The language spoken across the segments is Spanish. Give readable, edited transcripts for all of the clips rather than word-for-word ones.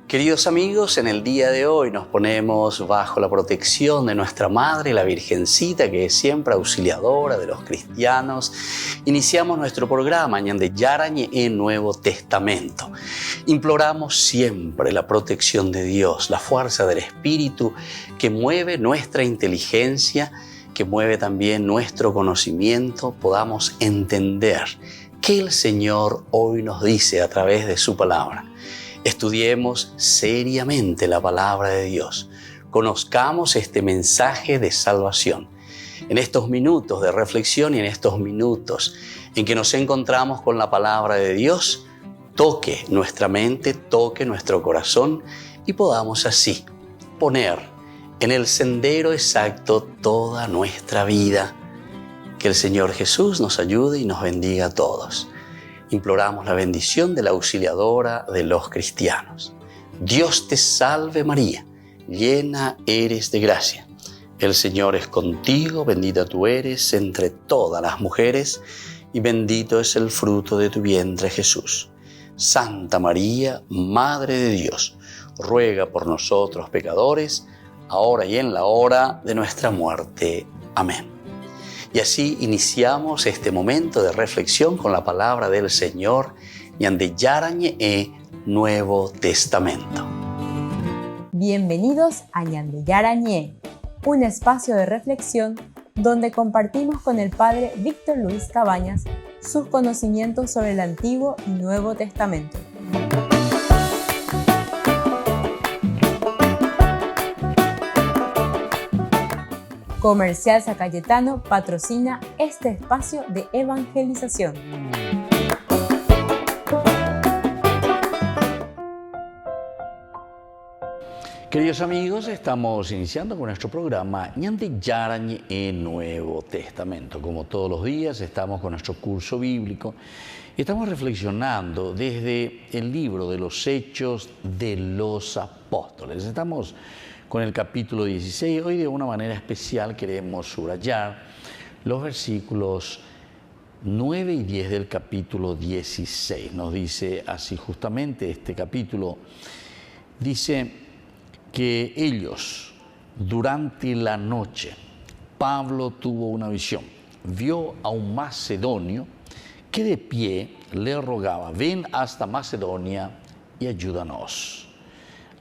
Queridos amigos, en el día de hoy nos ponemos bajo la protección de nuestra Madre, la Virgencita, que es siempre auxiliadora de los cristianos. Iniciamos nuestro programa Ñande Yarañe en Nuevo Testamento. Imploramos siempre la protección de Dios, la fuerza del Espíritu que mueve nuestra inteligencia, que mueve también nuestro conocimiento, podamos entender qué el Señor hoy nos dice a través de su palabra. Estudiemos seriamente la palabra de Dios. Conozcamos este mensaje de salvación. En estos minutos de reflexión y en estos minutos en que nos encontramos con la palabra de Dios, toque nuestra mente, toque nuestro corazón y podamos así poner en el sendero exacto toda nuestra vida. Que el Señor Jesús nos ayude y nos bendiga a todos. Imploramos la bendición de la auxiliadora de los cristianos. Dios te salve María, llena eres de gracia. El Señor es contigo, bendita tú eres entre todas las mujeres y bendito es el fruto de tu vientre Jesús. Santa María, Madre de Dios, ruega por nosotros pecadores, ahora y en la hora de nuestra muerte. Amén. Y así iniciamos este momento de reflexión con la palabra del Señor, Ñande Yarañe Nuevo Testamento. Bienvenidos a Ñande Yarañe, un espacio de reflexión donde compartimos con el Padre Víctor Luis Cabañas sus conocimientos sobre el Antiguo y Nuevo Testamento. Comercial San Cayetano patrocina este espacio de evangelización. Queridos amigos, estamos iniciando con nuestro programa Ñande Yarañe en Nuevo Testamento. Como todos los días, estamos con nuestro curso bíblico y estamos reflexionando desde el libro de los Hechos de los Apóstoles. Estamos con el capítulo 16. Hoy de una manera especial queremos subrayar los versículos 9 y 10 del capítulo 16. Nos dice así justamente este capítulo. Dice que ellos, durante la noche, Pablo tuvo una visión. Vio a un macedonio que de pie le rogaba: ven hasta Macedonia y ayúdanos.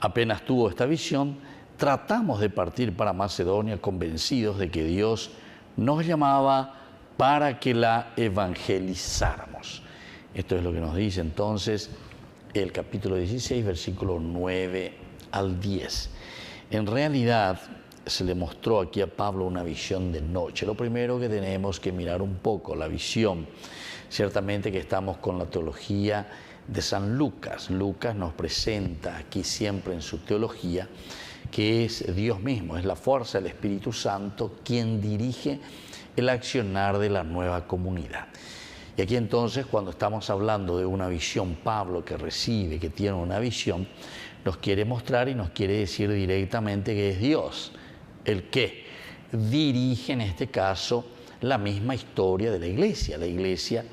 Apenas tuvo esta visión, tratamos de partir para Macedonia convencidos de que Dios nos llamaba para que la evangelizáramos. Esto es lo que nos dice entonces el capítulo 16, versículo 9 al 10. En realidad se le mostró aquí a Pablo una visión de noche. Lo primero que tenemos que mirar un poco, la visión. Ciertamente que estamos con la teología de San Lucas. Lucas nos presenta aquí siempre en su teología que es Dios mismo, es la fuerza del Espíritu Santo quien dirige el accionar de la nueva comunidad. Y aquí entonces, cuando estamos hablando de una visión, Pablo que recibe, que tiene una visión, nos quiere mostrar y nos quiere decir directamente que es Dios el que dirige en este caso la misma historia de la iglesia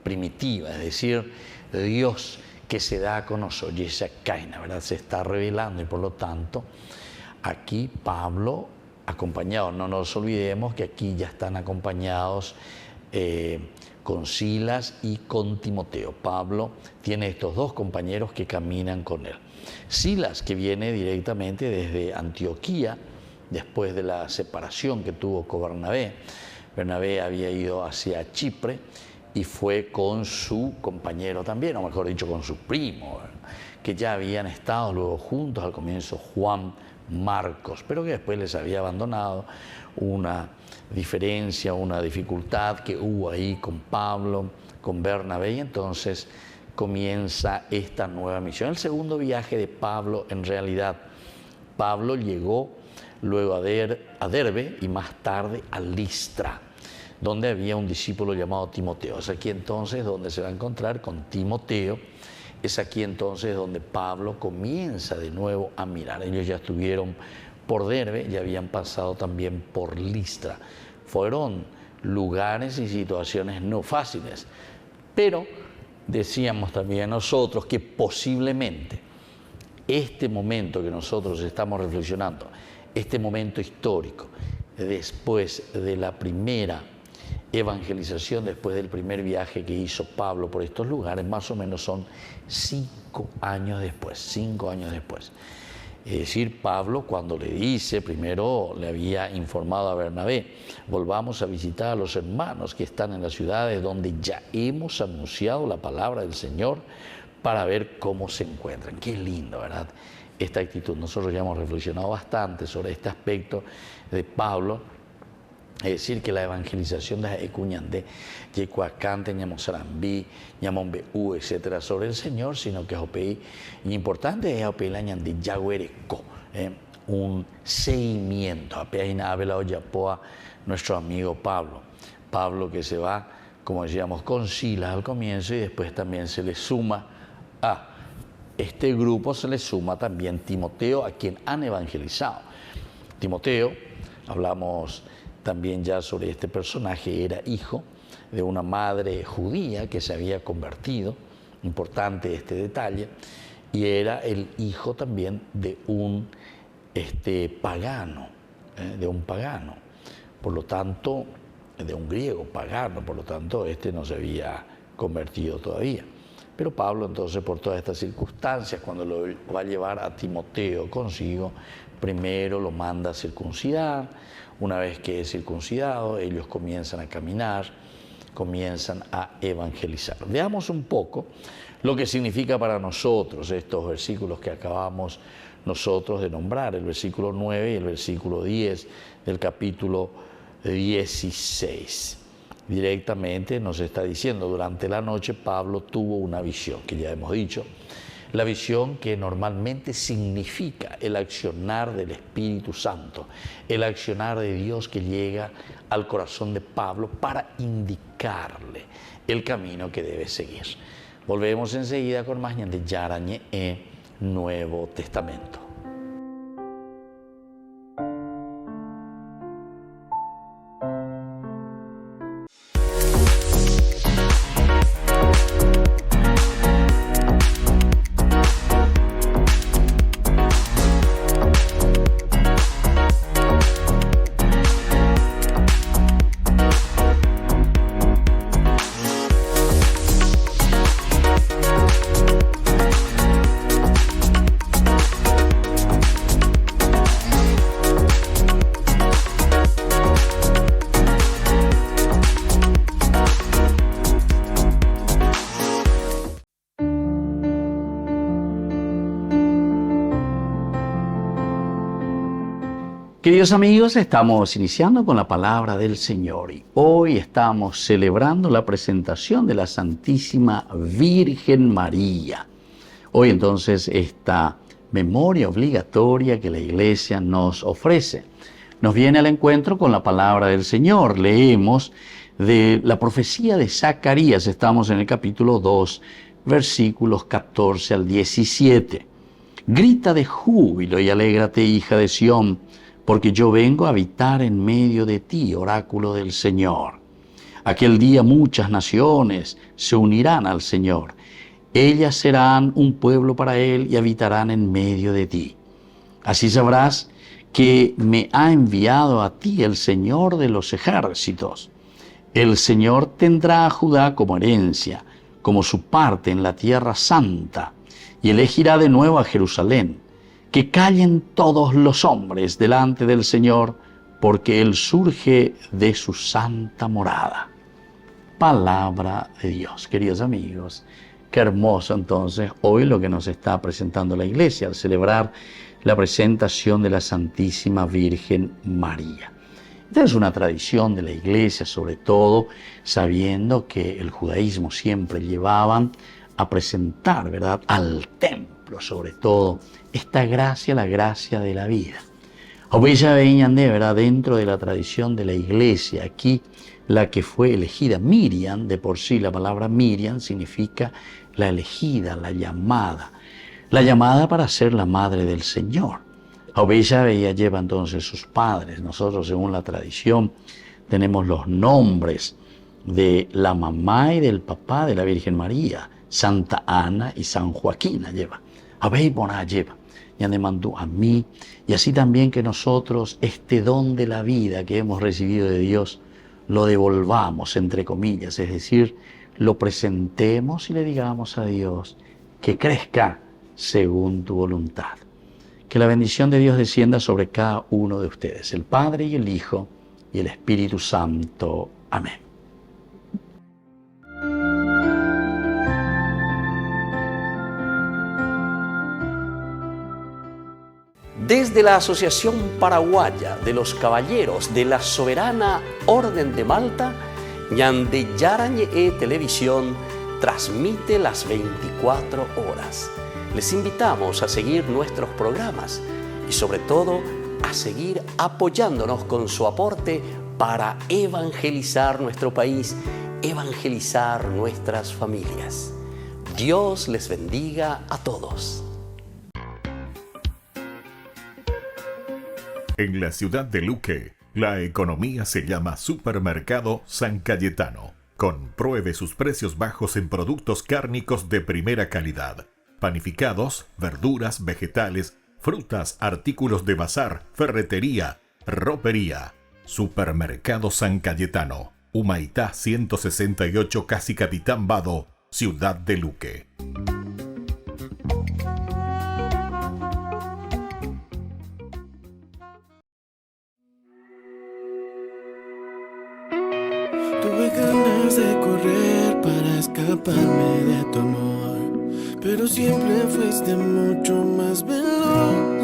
primitiva, es decir, Dios que se da a conocer, Yeshakaina, ¿verdad? Se está revelando y por lo tanto aquí Pablo acompañado, no nos olvidemos que aquí ya están acompañados con Silas y con Timoteo. Pablo tiene estos dos compañeros que caminan con él. Silas, que viene directamente desde Antioquía, después de la separación que tuvo con Bernabé. Bernabé había ido hacia Chipre y fue con su compañero también, o mejor dicho, con su primo, ¿verdad? Que ya habían estado luego juntos al comienzo, Juan Marcos, pero que después les había abandonado. Una diferencia, una dificultad que hubo ahí con Pablo, con Bernabé, y entonces comienza esta nueva misión. El segundo viaje de Pablo, en realidad, Pablo llegó luego a Derbe y más tarde a Listra, donde había un discípulo llamado Timoteo. Es aquí entonces donde se va a encontrar con Timoteo. Es aquí entonces donde Pablo comienza de nuevo a mirar. Ellos ya estuvieron por Derbe, ya habían pasado también por Listra. Fueron lugares y situaciones no fáciles, pero decíamos también nosotros que posiblemente este momento que nosotros estamos reflexionando, este momento histórico, después de la primera evangelización, después del primer viaje que hizo Pablo por estos lugares, más o menos son 5 años después, 5 años después. Es decir, Pablo cuando le dice, primero le había informado a Bernabé, volvamos a visitar a los hermanos que están en las ciudades donde ya hemos anunciado la palabra del Señor para ver cómo se encuentran. Qué lindo, ¿verdad? Esta actitud. Nosotros ya hemos reflexionado bastante sobre este aspecto de Pablo. Es decir, que la evangelización de Ecuñandé, Yecuacante, Ñamosarambi, Ñamombeú, etcétera, sobre el Señor, sino que es importante es la Ñandí Yaguereco, un seguimiento. Apenas habla Oyapoa, nuestro amigo Pablo. Pablo que se va, como decíamos, con Silas al comienzo y después también se le suma a este grupo, se le suma también Timoteo, a quien han evangelizado. Timoteo, hablamos también ya sobre este personaje, era hijo de una madre judía que se había convertido, importante este detalle, y era el hijo también de un pagano, por lo tanto, de un griego pagano, por lo tanto, no se había convertido todavía. Pero Pablo entonces, por todas estas circunstancias, cuando lo va a llevar a Timoteo consigo, primero lo manda a circuncidar. Una vez que es circuncidado, ellos comienzan a caminar, comienzan a evangelizar. Veamos un poco lo que significa para nosotros estos versículos que acabamos nosotros de nombrar, el versículo 9 y el versículo 10 del capítulo 16. Directamente nos está diciendo, durante la noche Pablo tuvo una visión, que ya hemos dicho, la visión que normalmente significa el accionar del Espíritu Santo, el accionar de Dios que llega al corazón de Pablo para indicarle el camino que debe seguir. Volvemos enseguida con más de Yarañe Nuevo Testamento. Queridos amigos, estamos iniciando con la palabra del Señor y hoy estamos celebrando la presentación de la Santísima Virgen María. Hoy entonces esta memoria obligatoria que la Iglesia nos ofrece nos viene al encuentro con la palabra del Señor. Leemos de la profecía de Zacarías, estamos en el capítulo 2, versículos 14 al 17. Grita de júbilo y alégrate, hija de Sión, porque yo vengo a habitar en medio de ti, oráculo del Señor. Aquel día muchas naciones se unirán al Señor. Ellas serán un pueblo para Él y habitarán en medio de ti. Así sabrás que me ha enviado a ti el Señor de los ejércitos. El Señor tendrá a Judá como herencia, como su parte en la tierra santa, y elegirá de nuevo a Jerusalén. Que callen todos los hombres delante del Señor, porque Él surge de su santa morada. Palabra de Dios. Queridos amigos, qué hermoso entonces hoy lo que nos está presentando la Iglesia al celebrar la presentación de la Santísima Virgen María. Esta es una tradición de la Iglesia, sobre todo sabiendo que el judaísmo siempre llevaban a presentar, ¿verdad?, al templo, sobre todo, esta gracia, la gracia de la vida. Obella veían de verdad dentro de la tradición de la Iglesia, aquí la que fue elegida, Miriam, de por sí la palabra Miriam significa la elegida, la llamada para ser la madre del Señor. Obella veía lleva entonces sus padres. Nosotros, según la tradición, tenemos los nombres de la mamá y del papá de la Virgen María, Santa Ana y San Joaquín lleva. Lleva. Ñandemandú a mí, y así también que nosotros este don de la vida que hemos recibido de Dios lo devolvamos, entre comillas, es decir, lo presentemos y le digamos a Dios que crezca según tu voluntad. Que la bendición de Dios descienda sobre cada uno de ustedes, el Padre y el Hijo y el Espíritu Santo. Amén. Desde la Asociación Paraguaya de los Caballeros de la Soberana Orden de Malta, Ñandeyarañe Televisión transmite las 24 horas. Les invitamos a seguir nuestros programas y sobre todo a seguir apoyándonos con su aporte para evangelizar nuestro país, evangelizar nuestras familias. Dios les bendiga a todos. En la ciudad de Luque, la economía se llama Supermercado San Cayetano. Compruebe sus precios bajos en productos cárnicos de primera calidad. Panificados, verduras, vegetales, frutas, artículos de bazar, ferretería, ropería. Supermercado San Cayetano, Humaitá 168, Casi Capitán Vado, ciudad de Luque. Tuve ganas de correr para escaparme de tu amor, pero siempre fuiste mucho más veloz.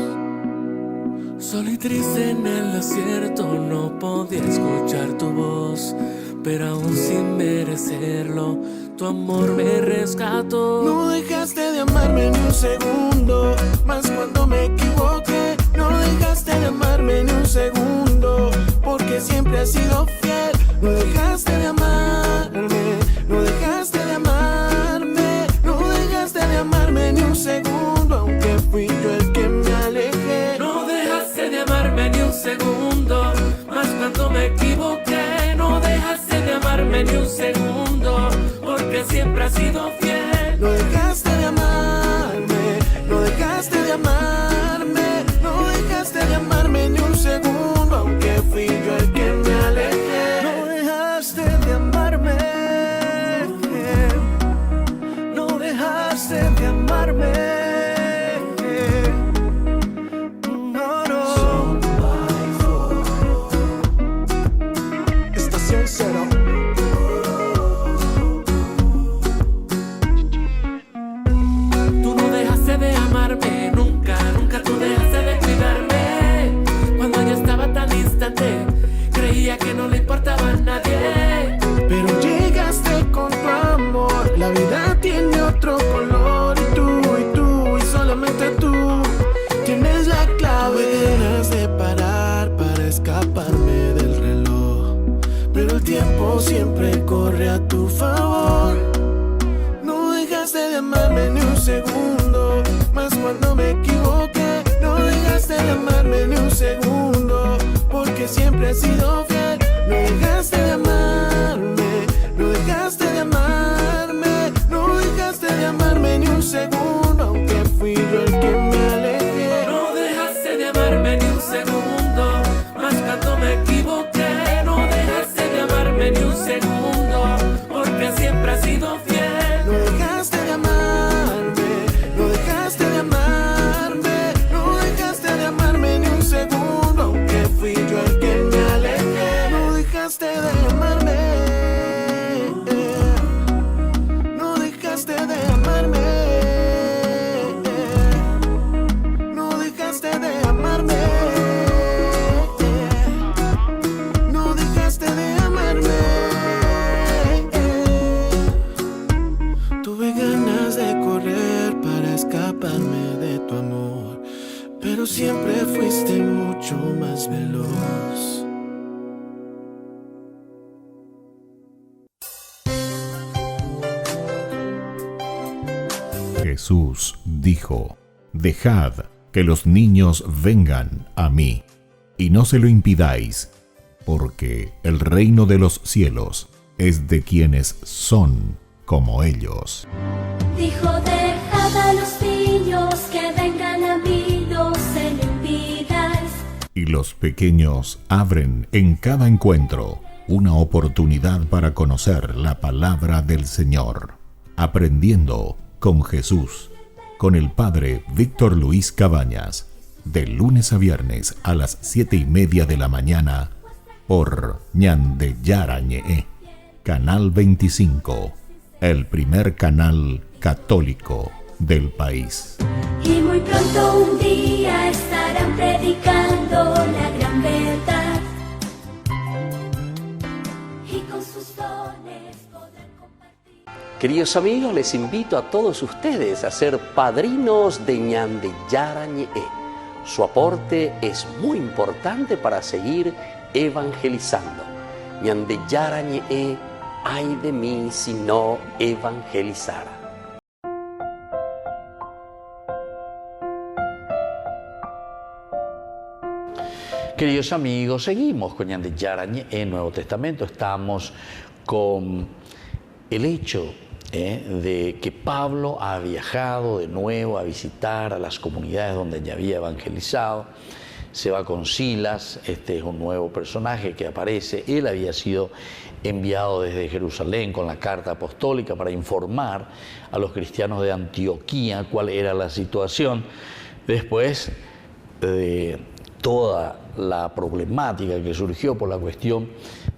Solo y triste en el desierto no podía escuchar tu voz, pero aún sin merecerlo, tu amor me rescató. No dejaste de amarme ni un segundo, más cuando me equivoqué. No dejaste de amarme ni un segundo, porque siempre has sido fiel. No dejaste de amarme, no dejaste de amarme, no dejaste de amarme ni un segundo, aunque fui yo el que me alejé. No dejaste de amarme ni un segundo, más cuando me equivoqué. No dejaste de amarme ni un segundo, porque siempre has sido fiel. No dejaste de amarme, no dejaste de amarme, no dejaste de amarme ni un segundo, aunque fui yo el que me alejé. No dejaste de amarme, no dejaste de amarme. No, no. Estación Cero. Tú no dejaste de amarme, nunca, nunca tú dejaste de cuidarme. Cuando yo estaba tan distante, creía que no le importaba a nadie. Pero llegaste con tu amor, la vida tiene otro color. Y solamente tú tienes la clave. Dejas de parar para escaparme del reloj, pero el tiempo siempre corre a tu favor. No dejaste de amarme ni un segundo, más cuando me equivoqué. No dejaste de amarme ni un segundo, porque siempre has sido fiel. No dejaste de amarme, no dejaste de amarme, no dejaste de amarme ni un segundo, aunque fui yo el que me alejé. No dejaste de amarme ni un segundo, más cuando me equivoqué. No dejaste de amarme ni un segundo, porque siempre has sido fiel. No dejaste de amarme, no dejaste de amarme, no dejaste de amarme ni un segundo, aunque fui yo el que me alejé. No dejaste de amarme, no dejaste de amarme, no dejaste de amarme, no dejaste de amarme. Tuve ganas de correr para escaparme de tu amor, pero siempre fuiste mucho más veloz. Jesús dijo: Dejad que los niños vengan a mí, y no se lo impidáis, porque el reino de los cielos es de quienes son como ellos. Dijo, dejad a los niños que vengan a mí. y los pequeños abren en cada encuentro una oportunidad para conocer la palabra del Señor. Aprendiendo con Jesús, con el Padre Víctor Luis Cabañas, de lunes a viernes a las 7:30 de la mañana, por Ñande Yarañe, Canal 25, el primer canal católico del país. Y muy pronto un día estarán predicando la gran verdad, y con sus dones podrán compartir. Queridos amigos, les invito a todos ustedes a ser padrinos de Ñande Yarañe. Su aporte es muy importante para seguir evangelizando. Ñande Yarañe, ay de mí si no evangelizara. Queridos amigos, seguimos con Ñande Yarañe en Nuevo Testamento. Estamos con el hecho de que Pablo ha viajado de nuevo a visitar a las comunidades donde ya había evangelizado. Se va con Silas, este es un nuevo personaje que aparece. Él había sido enviado desde Jerusalén con la carta apostólica para informar a los cristianos de Antioquía cuál era la situación después de toda la problemática que surgió por la cuestión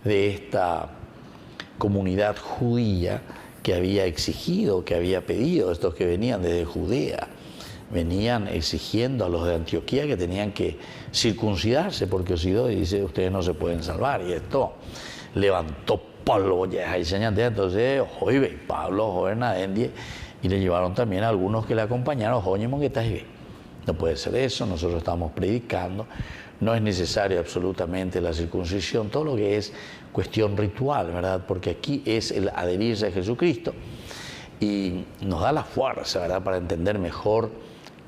de esta comunidad judía que había exigido, que había pedido, estos que venían desde Judea, venían exigiendo a los de Antioquía que tenían que circuncidarse, porque Sidón dice, ustedes no se pueden salvar, y esto levantó polvo, ya entonces, oye, Pablo, joven adendie, y le llevaron también a algunos que le acompañaron, oye, no puede ser eso, nosotros estamos predicando, no es necesario absolutamente la circuncisión, todo lo que es cuestión ritual, ¿verdad? Porque aquí es el adherirse a Jesucristo y nos da la fuerza, ¿verdad?, para entender mejor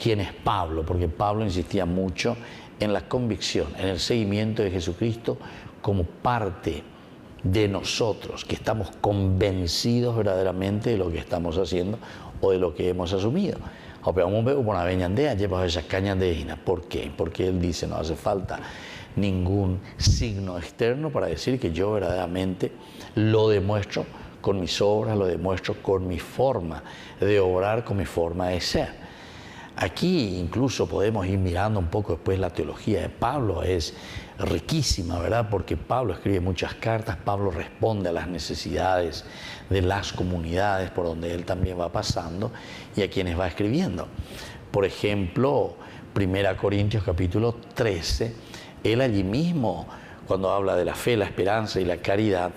quién es Pablo, porque Pablo insistía mucho en la convicción, en el seguimiento de Jesucristo como parte de nosotros, que estamos convencidos verdaderamente de lo que estamos haciendo o de lo que hemos asumido. ¿Por qué? Porque él dice, no hace falta ningún signo externo para decir que yo verdaderamente lo demuestro con mis obras, lo demuestro con mi forma de obrar, con mi forma de ser. Aquí incluso podemos ir mirando un poco después la teología de Pablo, es riquísima, ¿verdad? Porque Pablo escribe muchas cartas, Pablo responde a las necesidades de las comunidades por donde él también va pasando y a quienes va escribiendo. Por ejemplo, 1 Corintios capítulo 13, él allí mismo, cuando habla de la fe, la esperanza y la caridad,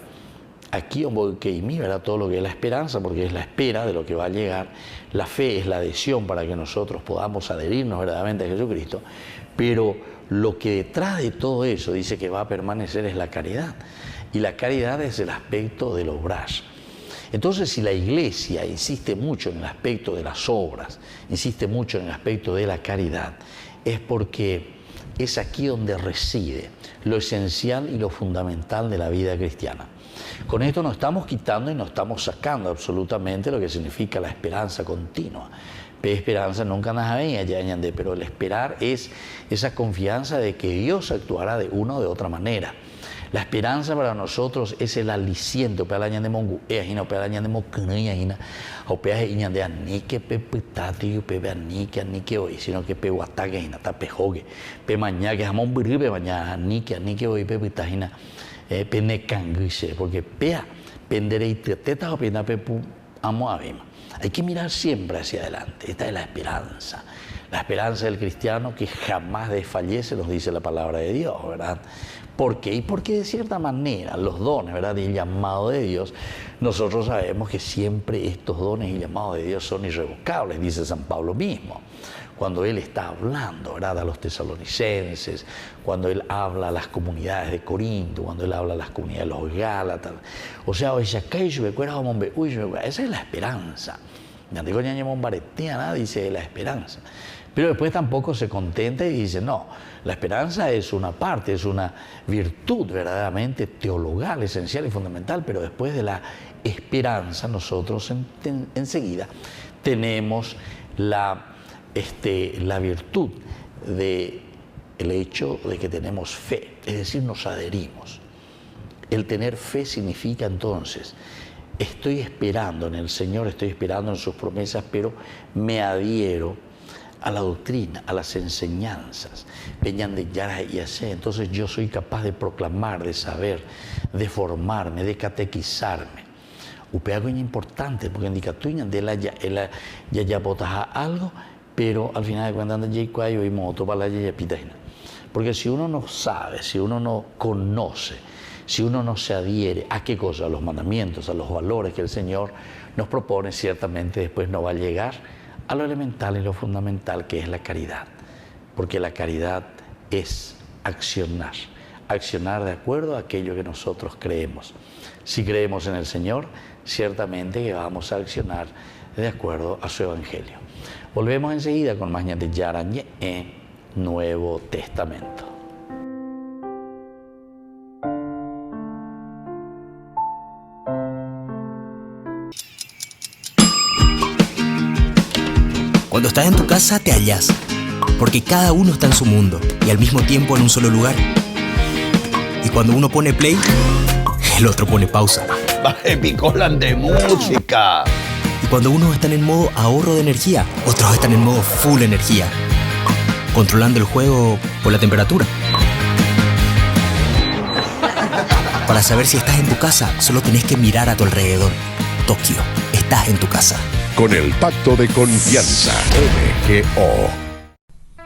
aquí ¿verdad? Todo lo que es la esperanza, porque es la espera de lo que va a llegar. La fe es la adhesión para que nosotros podamos adherirnos verdaderamente a Jesucristo. Pero lo que detrás de todo eso dice que va a permanecer es la caridad. Y la caridad es el aspecto del obrar. Entonces, si la Iglesia insiste mucho en el aspecto de las obras, insiste mucho en el aspecto de la caridad, es porque es aquí donde reside lo esencial y lo fundamental de la vida cristiana. Con esto no estamos quitando y no estamos sacando absolutamente lo que significa la esperanza continua. Esperanza nunca nos había añade, pero el esperar es esa confianza de que Dios actuará de una o de otra manera. La esperanza para nosotros es el aliciente, sino que porque hay que mirar siempre hacia adelante. Esta es la esperanza del cristiano que jamás desfallece, nos dice la palabra de Dios, ¿verdad? ¿Por qué? Y porque de cierta manera los dones, ¿verdad?, y el llamado de Dios, nosotros sabemos que siempre estos dones y llamados de Dios son irrevocables, dice San Pablo mismo. Cuando él está hablando, ¿verdad?, a los tesalonicenses, cuando él habla a las comunidades de Corinto, cuando él habla a las comunidades de los Gálatas. O sea, esa es la esperanza. Dice la esperanza. Pero después tampoco se contenta y dice, no, la esperanza es una parte, es una virtud verdaderamente teologal, esencial y fundamental, pero después de la esperanza nosotros enseguida tenemos la virtud de el hecho de que tenemos fe, es decir, nos adherimos. El tener fe significa entonces, estoy esperando en el Señor, estoy esperando en sus promesas, pero me adhiero a la doctrina, a las enseñanzas. Entonces yo soy capaz de proclamar, de saber, de formarme, de catequizarme. Algo importante, porque indica tú ya botas algo, pero al final de cuentas porque si uno no sabe, si uno no conoce, si uno no se adhiere a qué cosa, a los mandamientos, a los valores que el Señor nos propone, ciertamente después no va a llegar a lo elemental y lo fundamental, que es la caridad. Porque la caridad es accionar de acuerdo a aquello que nosotros creemos. Si creemos en el Señor, ciertamente que vamos a accionar de acuerdo a su Evangelio. Volvemos enseguida con más Ñanti Yarañe en Nuevo Testamento. Cuando estás en tu casa te hallas, porque cada uno está en su mundo y al mismo tiempo en un solo lugar. Y cuando uno pone play, el otro pone pausa. Baje picolan de música. Y cuando unos están en modo ahorro de energía, otros están en modo full energía, controlando el juego por la temperatura. Para saber si estás en tu casa, solo tenés que mirar a tu alrededor. Tokio, estás en tu casa. Con el Pacto de Confianza, MGO.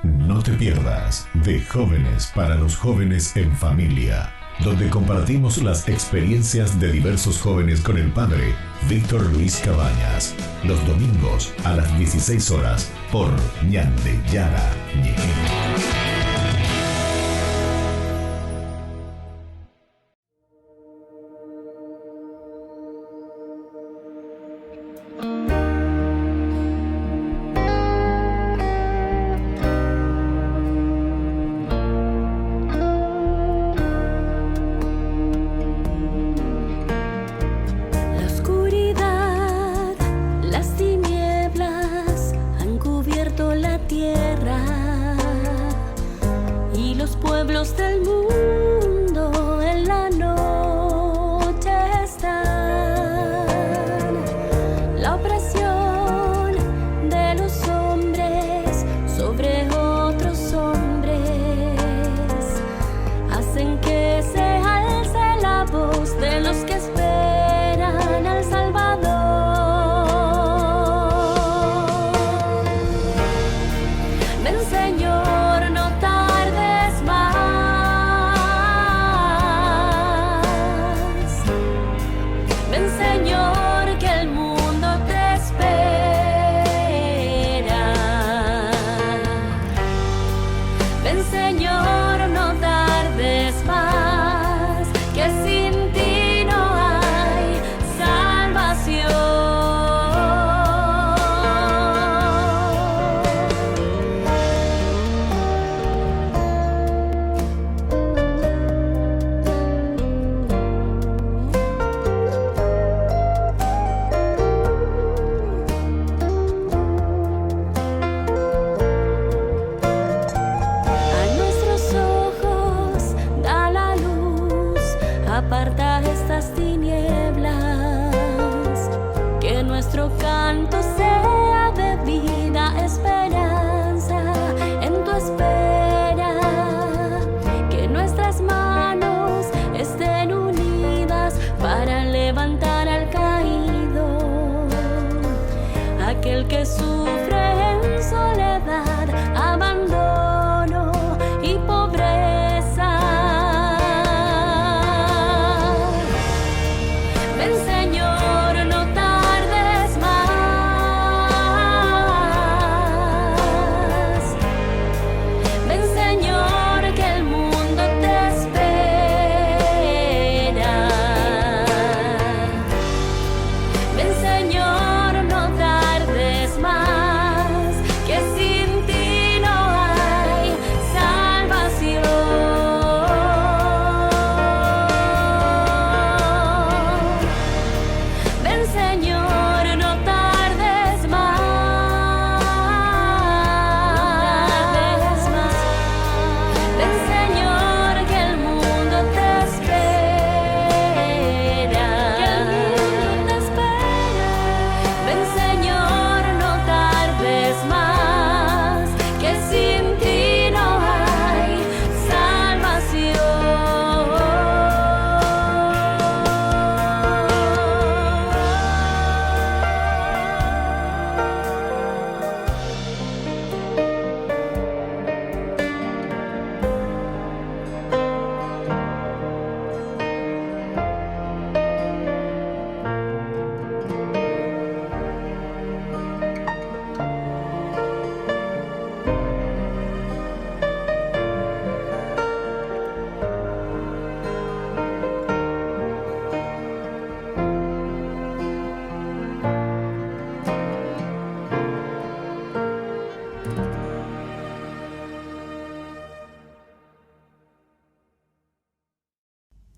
No te pierdas de Jóvenes para los Jóvenes en Familia, donde compartimos las experiencias de diversos jóvenes con el padre Víctor Luis Cabañas, los domingos a las 16 horas por Ñande Yara Ñe.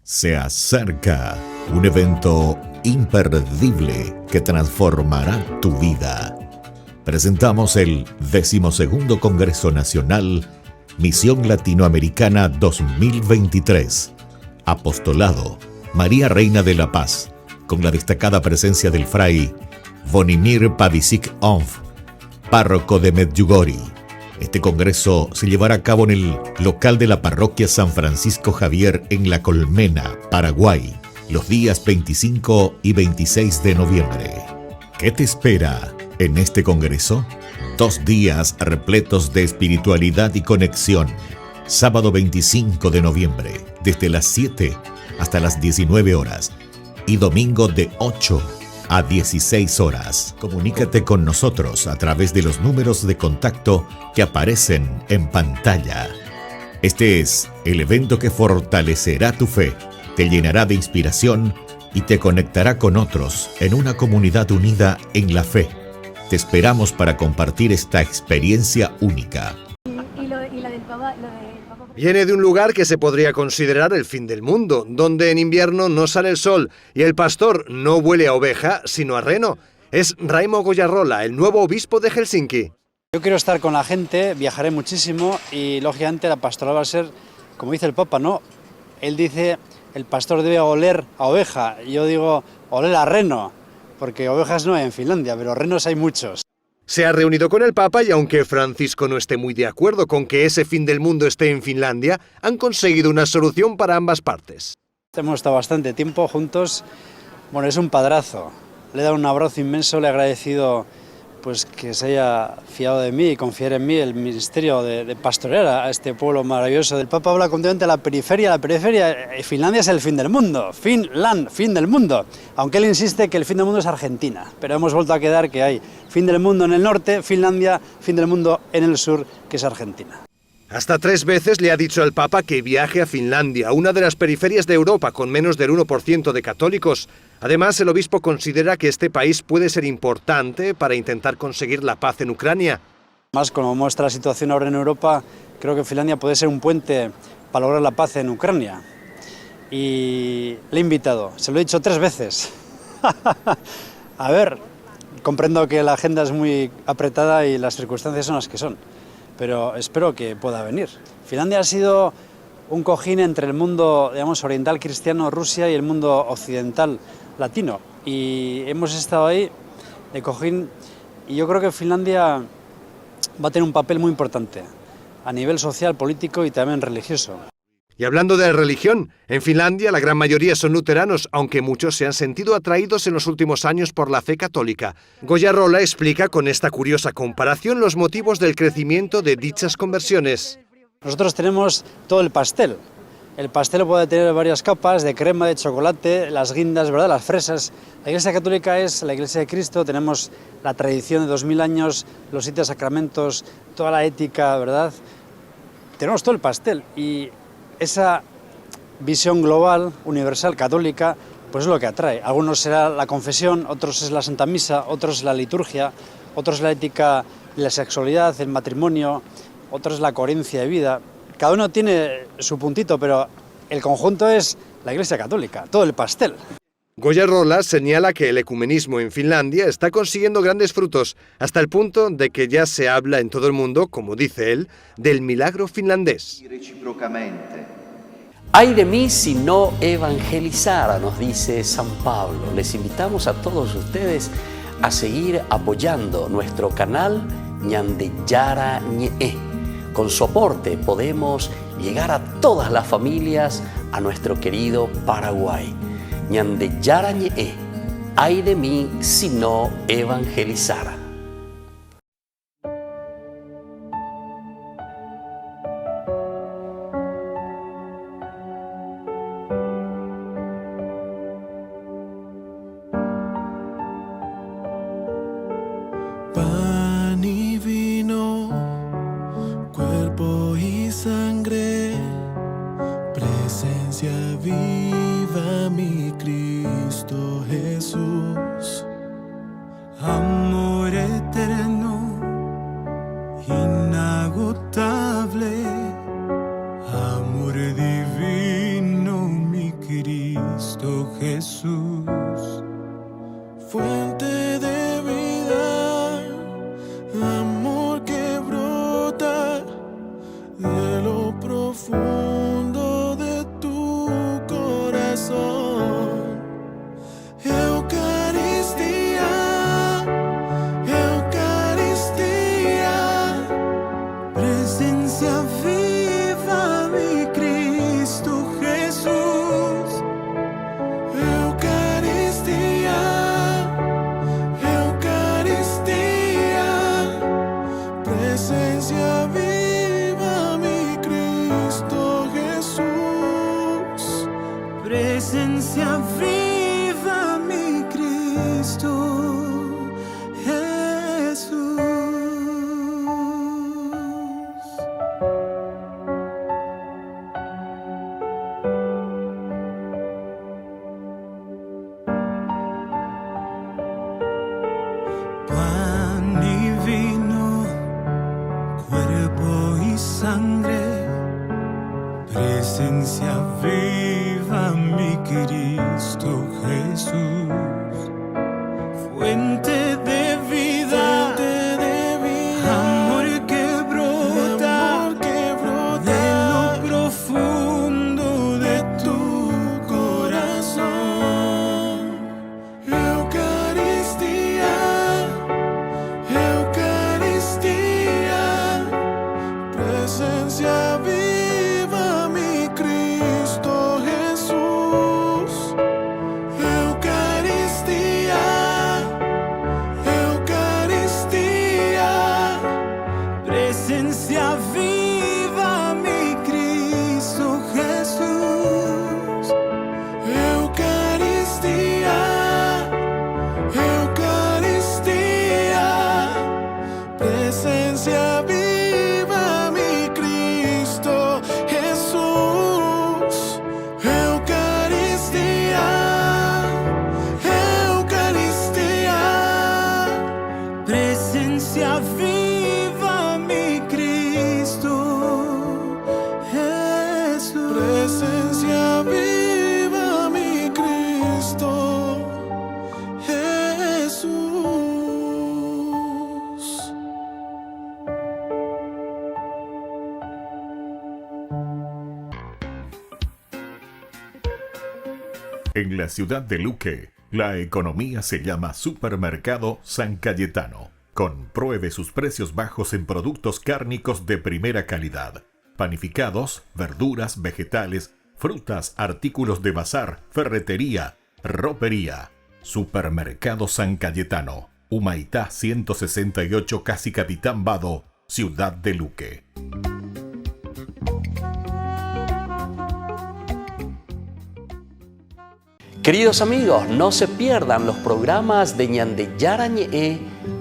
Se acerca un evento imperdible que transformará tu vida. Presentamos el 12º Congreso Nacional Misión Latinoamericana 2023. Apostolado María Reina de la Paz, con la destacada presencia del fray Bonimir Pavicic-Onf, párroco de Medjugorje. Este congreso se llevará a cabo en el local de la parroquia San Francisco Javier en La Colmena, Paraguay, los días 25 y 26 de noviembre. ¿Qué te espera en este congreso? 2 días repletos de espiritualidad y conexión. Sábado 25 de noviembre, desde las 7 hasta las 19 horas. Y domingo de 8 a 16 horas. Comunícate con nosotros a través de los números de contacto que aparecen en pantalla. Este es el evento que fortalecerá tu fe, te llenará de inspiración y te conectará con otros en una comunidad unida en la fe. Te esperamos para compartir esta experiencia única. Viene de un lugar que se podría considerar el fin del mundo, donde en invierno no sale el sol y el pastor no huele a oveja, sino a reno. Es Raimo Goyarrola, el nuevo obispo de Helsinki. Yo quiero estar con la gente, viajaré muchísimo y lógicamente la pastoral va a ser, como dice el Papa, ¿no? Él dice, el pastor debe oler a oveja, y yo digo, oler a reno, porque ovejas no hay en Finlandia, pero renos hay muchos. Se ha reunido con el Papa y aunque Francisco no esté muy de acuerdo con que ese fin del mundo esté en Finlandia, han conseguido una solución para ambas partes. Hemos estado bastante tiempo juntos, bueno, es un padrazo. Le he dado un abrazo inmenso, le he agradecido pues, que se haya fiado de mí y confiar en mí el ministerio de pastorear a este pueblo maravilloso. El Papa habla continuamente de la periferia, Finlandia es el fin del mundo, Finland, fin del mundo, aunque él insiste que el fin del mundo es Argentina, pero hemos vuelto a quedar que hay fin del mundo en el norte, Finlandia, fin del mundo en el sur, que es Argentina. Hasta 3 veces le ha dicho al Papa que viaje a Finlandia, una de las periferias de Europa con menos del 1% de católicos. Además, el obispo considera que este país puede ser importante para intentar conseguir la paz en Ucrania. Más como muestra la situación ahora en Europa, creo que Finlandia puede ser un puente para lograr la paz en Ucrania. Y le he invitado, se lo he dicho 3 veces. A ver, comprendo que la agenda es muy apretada y las circunstancias son las que son, pero espero que pueda venir. Finlandia ha sido un cojín entre el mundo, digamos, oriental cristiano, Rusia, y el mundo occidental latino. Y hemos estado ahí de cojín y yo creo que Finlandia va a tener un papel muy importante a nivel social, político y también religioso. Y hablando de religión, en Finlandia la gran mayoría son luteranos, aunque muchos se han sentido atraídos en los últimos años por la fe católica. Goyarrola explica con esta curiosa comparación los motivos del crecimiento de dichas conversiones. Nosotros tenemos todo el pastel. El pastel puede tener varias capas de crema, de chocolate, las guindas, ¿verdad? Las fresas. La Iglesia Católica es la Iglesia de Cristo, tenemos la tradición de 2000 años, los 7 sacramentos, toda la ética, ¿verdad? Tenemos todo el pastel y esa visión global, universal, católica, pues es lo que atrae. Algunos será la confesión, otros es la Santa Misa, otros es la liturgia, otros es la ética y la sexualidad, el matrimonio, otros es la coherencia de vida. Cada uno tiene su puntito, pero el conjunto es la Iglesia Católica, todo el pastel. Goyarrola señala que el ecumenismo en Finlandia está consiguiendo grandes frutos, hasta el punto de que ya se habla en todo el mundo, como dice él, del milagro finlandés. Ay de mí si no evangelizara, nos dice San Pablo. Les invitamos a todos ustedes a seguir apoyando nuestro canal Ñande Yarañe. Con su aporte podemos llegar a todas las familias, a nuestro querido Paraguay. Ñande Yarañe, ay de mí si no evangelizara. Pan y vino, cuerpo y sangre, presencia viva mi Cristo Jesús, amor eterno, inagotable, amor divino mi Cristo. Cristo Jesús. Fuente de vida, amor que brota de lo profundo de tu corazón. Eucaristía, Eucaristía, presencia viva, mi Cristo Jesús. Eucaristía, Eucaristía, presencia viva, mi Cristo Jesús. Presencia viva, mi Cristo Jesús. Pan y vino, cuerpo y sangre, presencia viva, mi Cristo Jesús. Fuente de vida, amor que brota de lo profundo de tu corazón. Eucaristía, Eucaristía, presencia viva, mi Cristo Jesús. Eucaristía, Eucaristía, presencia viva, mi Cristo Jesús. Eucaristía, Eucaristía, presencia viva, mi Cristo Jesús. Eucaristía, Eucaristía, presencia viva, mi Cristo Jesús. Presencia viva, mi Cristo Jesús. En la ciudad de Luque, la economía se llama Supermercado San Cayetano. Compruebe sus precios bajos en productos cárnicos de primera calidad. Panificados, verduras, vegetales, frutas, artículos de bazar, ferretería, ropería. Supermercado San Cayetano. Humaitá 168, Casi Capitán Vado, ciudad de Luque. Queridos amigos, no se pierdan los programas de Ñande Yarañe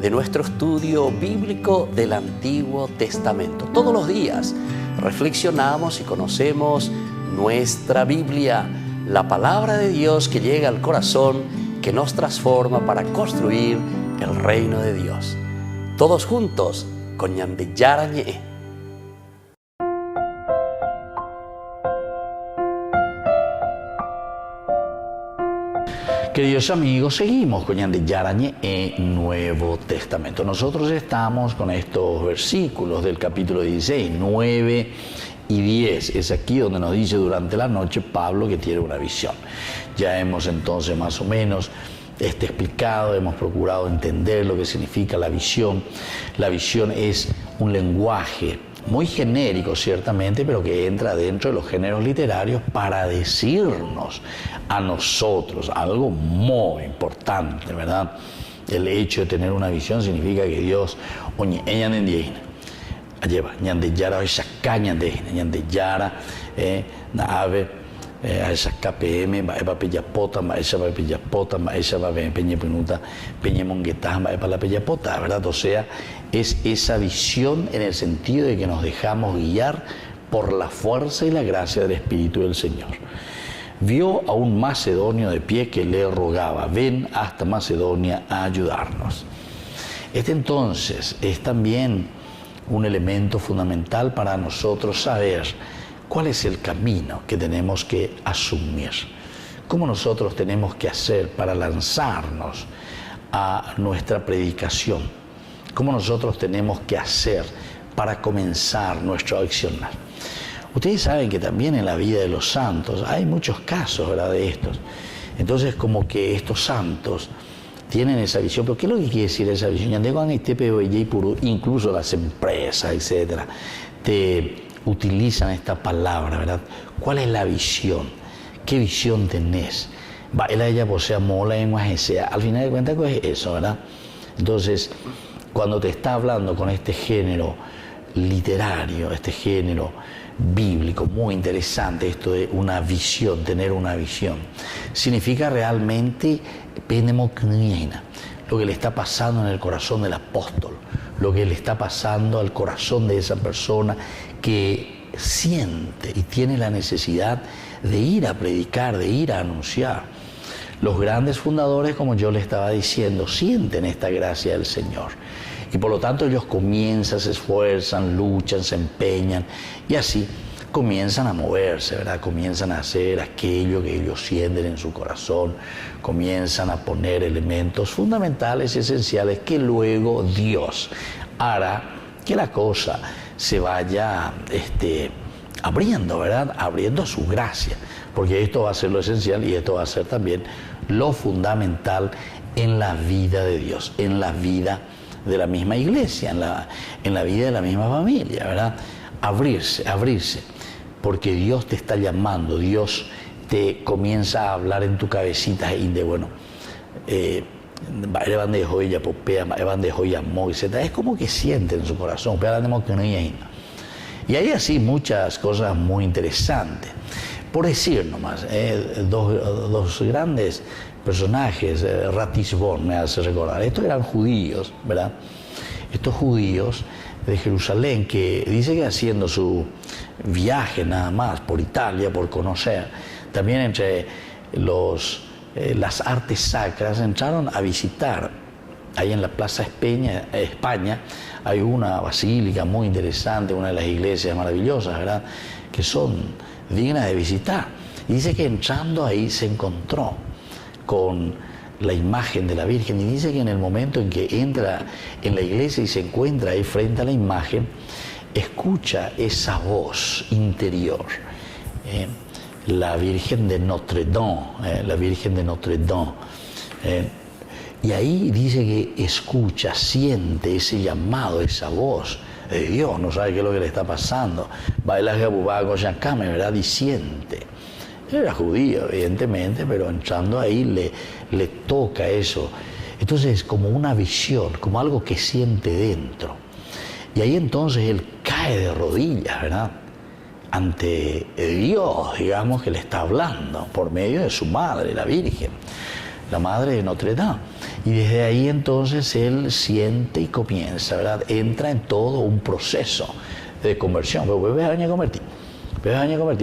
de nuestro estudio bíblico del Antiguo Testamento. Todos los días reflexionamos y conocemos nuestra Biblia, la palabra de Dios que llega al corazón, que nos transforma para construir el reino de Dios. Todos juntos con Ñande Yarañe. Queridos amigos, seguimos con Ñande Yarañe en Nuevo Testamento. Nosotros estamos con estos versículos del capítulo 16, 9 y 10. Es aquí donde nos dice durante la noche Pablo que tiene una visión. Ya hemos entonces más o menos explicado, hemos procurado entender lo que significa la visión. La visión es un lenguaje muy genérico ciertamente, pero que entra dentro de los géneros literarios para decirnos a nosotros algo muy importante, ¿verdad? El hecho de tener una visión significa que Dios, oye, lleva Ñande Yara, Ñande Yara, Ave, a esa KPM, va Pellapota, esa va Pellapota, esa va Peñepinuta, Peñemonguetá, va la Pellapota, ¿verdad? O sea, es esa visión en el sentido de que nos dejamos guiar por la fuerza y la gracia del Espíritu del Señor. Vio a un macedonio de pie que le rogaba, ven hasta Macedonia a ayudarnos. Este entonces es también un elemento fundamental para nosotros saber cuál es el camino que tenemos que asumir. cómo nosotros tenemos que hacer para lanzarnos a nuestra predicación, cómo nosotros tenemos que hacer para comenzar nuestro accionar. Ustedes saben que también en la vida de los santos hay muchos casos, ¿verdad?, de estos. Entonces, como que estos santos tienen esa visión. ¿Pero qué es lo que quiere decir esa visión? Incluso las empresas, etcétera, te utilizan esta palabra, ¿verdad? ¿Cuál es la visión? ¿Qué visión tenés? Al final de cuentas, pues es eso, ¿verdad? Entonces, cuando te está hablando con este género literario, este género bíblico, muy interesante, esto de una visión, tener una visión, significa realmente lo que le está pasando en el corazón del apóstol, lo que le está pasando al corazón de esa persona que siente y tiene la necesidad de ir a predicar, de ir a anunciar. Los grandes fundadores, como yo le estaba diciendo, sienten esta gracia del Señor. Y por lo tanto ellos comienzan, se esfuerzan, luchan, se empeñan y así comienzan a moverse, ¿verdad? Comienzan a hacer aquello que ellos sienten en su corazón, comienzan a poner elementos fundamentales y esenciales que luego Dios hará que la cosa se vaya abriendo, ¿verdad? Abriendo a su gracia, porque esto va a ser lo esencial y esto va a ser también lo fundamental en la vida de Dios, en la vida de la misma iglesia, en la vida de la misma familia, ¿verdad? Abrirse, porque Dios te está llamando, Dios te comienza a hablar en tu cabecita y de bueno, es como que siente en su corazón, y hay así muchas cosas muy interesantes. Por decir nomás, dos grandes personajes, Ratisbon me hace recordar, estos eran judíos, ¿verdad? Estos judíos de Jerusalén que dice que haciendo su viaje nada más por Italia, por conocer, también entre las artes sacras entraron a visitar, ahí en la Plaza España hay una basílica muy interesante, una de las iglesias maravillosas, ¿verdad?, que son dignas de visitar. Y dice que entrando ahí se encontró con la imagen de la Virgen y dice que en el momento en que entra en la iglesia y se encuentra ahí frente a la imagen, escucha esa voz interior, la Virgen de Notre Dame, la Virgen de Notre Dame. Y ahí dice que escucha, siente ese llamado, esa voz de Dios, no sabe qué es lo que le está pasando. Baila Goyacame, ¿verdad? Y siente. Él era judío, evidentemente, pero entrando ahí le toca eso. Entonces es como una visión, como algo que siente dentro. Y ahí entonces él cae de rodillas, ¿verdad?, ante Dios, digamos, que le está hablando por medio de su madre, la Virgen, la madre de Notre Dame. Y desde ahí entonces él siente y comienza, ¿verdad?, entra en todo un proceso de conversión. Pero vuelve a convertir.